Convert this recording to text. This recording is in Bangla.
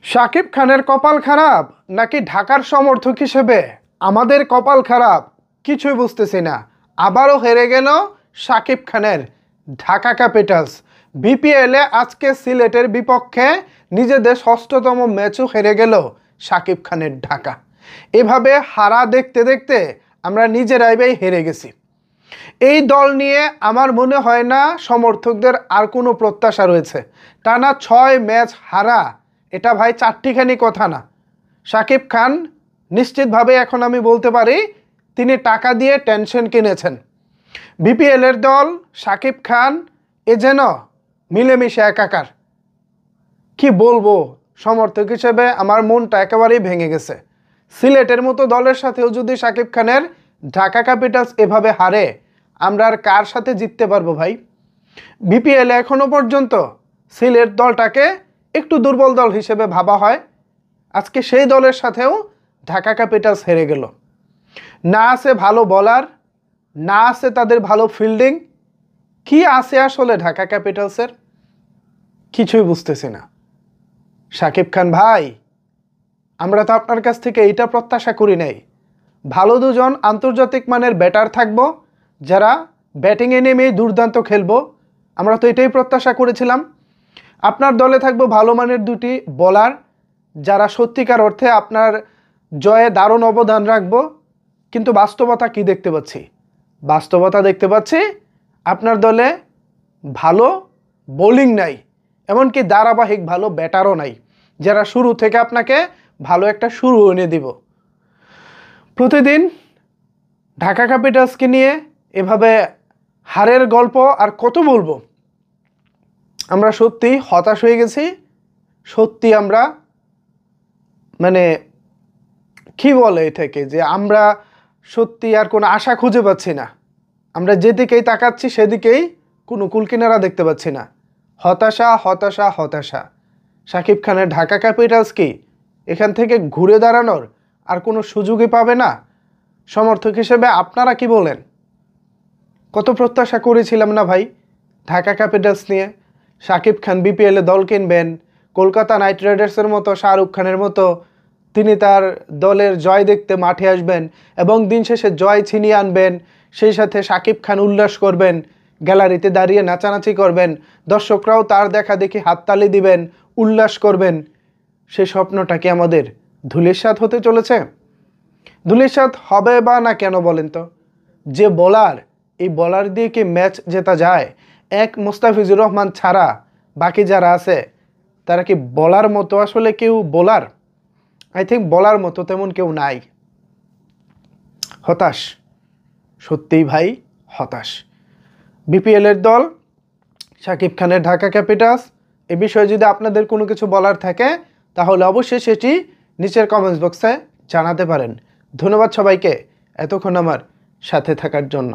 শাকিব খানের কপাল খারাপ নাকি ঢাকার সমর্থক হিসেবে আমাদের কপাল খারাপ কিছুই বুঝতেছি না। আবারও হেরে গেল শাকিব খানের ঢাকা ক্যাপিটালস। বিপিএলে আজকে সিলেটের বিপক্ষে নিজেদের ষষ্ঠতম ম্যাচও হেরে গেল শাকিব খানের ঢাকা। এভাবে হারা দেখতে দেখতে আমরা নিজেরাই হেরে গেছি। এই দল নিয়ে আমার মনে হয় না সমর্থকদের আর কোনো প্রত্যাশা রয়েছে। টানা 6 ম্যাচ হারা, এটা ভাই চারটিখানি কথা না। শাকিব খান নিশ্চিতভাবে এখন আমি বলতে পারি তিনি টাকা দিয়ে টেনশন কিনেছেন। বিপিএলের দল, শাকিব খান এ যেন মিলেমিশে একাকার। কি বলবো, সমর্থক হিসেবে আমার মনটা একেবারেই ভেঙে গেছে। সিলেটের মতো দলের সাথেও যদি শাকিব খানের ঢাকা ক্যাপিটালস এভাবে হারে, আমরা আর কার সাথে জিততে পারবো ভাই? বিপিএলে এখনো পর্যন্ত সিলেট দলটাকে একটু দুর্বল দল হিসেবে ভাবা হয়। আজকে সেই দলের সাথেও ঢাকা ক্যাপিটালস হেরে গেল। না আছে ভালো বলার, না আছে তাদের ভালো ফিল্ডিং, কি আছে আসলে ঢাকা ক্যাপিটালসের? কিছুই বুঝতেছি না। শাকিব খান ভাই, আমরা তো আপনার কাছ থেকে এইটা প্রত্যাশা করি নাই। ভালো দুজন আন্তর্জাতিক মানের ব্যাটার থাকবো, যারা ব্যাটিংয়ে নেমেই দুর্দান্ত খেলবো। আমরা তো এটাই প্রত্যাশা করেছিলাম। আপনার দলে থাকবো ভালো মানের দুটি বোলার, যারা সত্যিকার অর্থে আপনার জয়ে দারুণ অবদান রাখবো। কিন্তু বাস্তবতা কি দেখতে পাচ্ছি? বাস্তবতা দেখতে পাচ্ছি আপনার দলে ভালো বোলিং নাই, এমনকি ধারাবাহিক ভালো ব্যাটারও নাই, যারা শুরু থেকে আপনাকে ভালো একটা শুরু এনে দিব। প্রতিদিন ঢাকা ক্যাপিটালসকে নিয়ে এভাবে হারের গল্প আর কত বলবো? আমরা সত্যি হতাশ হয়ে গেছি। সত্যি আমরা কি বলে এটাকে, যে আমরা সত্যি আর কোনো আশা খুঁজে পাচ্ছি না। আমরা যেদিকেই তাকাচ্ছি সেদিকেই কোনো কুলকিনারা দেখতে পাচ্ছি না। হতাশা হতাশা হতাশা। শাকিব খানের ঢাকা ক্যাপিটালস কি এখান থেকে ঘুরে দাঁড়ানোর আর কোনো সুযোগই পাবে না? সমর্থক হিসেবে আপনারা কি বলেন? কত প্রত্যাশা করেছিলাম না ভাই ঢাকা ক্যাপিটালস নিয়ে। শাকিব খান বিপিএলে দল কিনবেন, কলকাতা নাইট রাইডার্সের মতো, শাহরুখ খানের মতো তিনি তার দলের জয় দেখতে মাঠে আসবেন এবং দিন শেষে জয় ছিনিয়ে আনবেন। সেই সাথে শাকিব খান উল্লাস করবেন, গ্যালারিতে দাঁড়িয়ে নাচানাচি করবেন, দর্শকরাও তার দেখা দেখি হাততালি দিবেন, উল্লাস করবেন। সেই স্বপ্নটা কি আমাদের ধূলিসাৎ হতে চলেছে? ধূলিসাৎ হবে বা না কেন বলেন তো? যে বোলার, এই বোলার দিয়ে কি ম্যাচ জেতা যায়? এক মুস্তাফিজুর রহমান ছাড়া বাকি যারা আছে তারা কি বলার মতো আসলে কেউ বোলার? আই থিঙ্ক বলার মতো তেমন কেউ নাই। হতাশ, সত্যিই ভাই হতাশ। বিপিএলের দল, শাকিব খানের ঢাকা ক্যাপিটালস, এ বিষয়ে যদি আপনাদের কোনো কিছু বলার থাকে তাহলে অবশ্যই সেটি নিচের কমেন্টস বক্সে জানাতে পারেন। ধন্যবাদ সবাইকে এতক্ষণ আমার সাথে থাকার জন্য।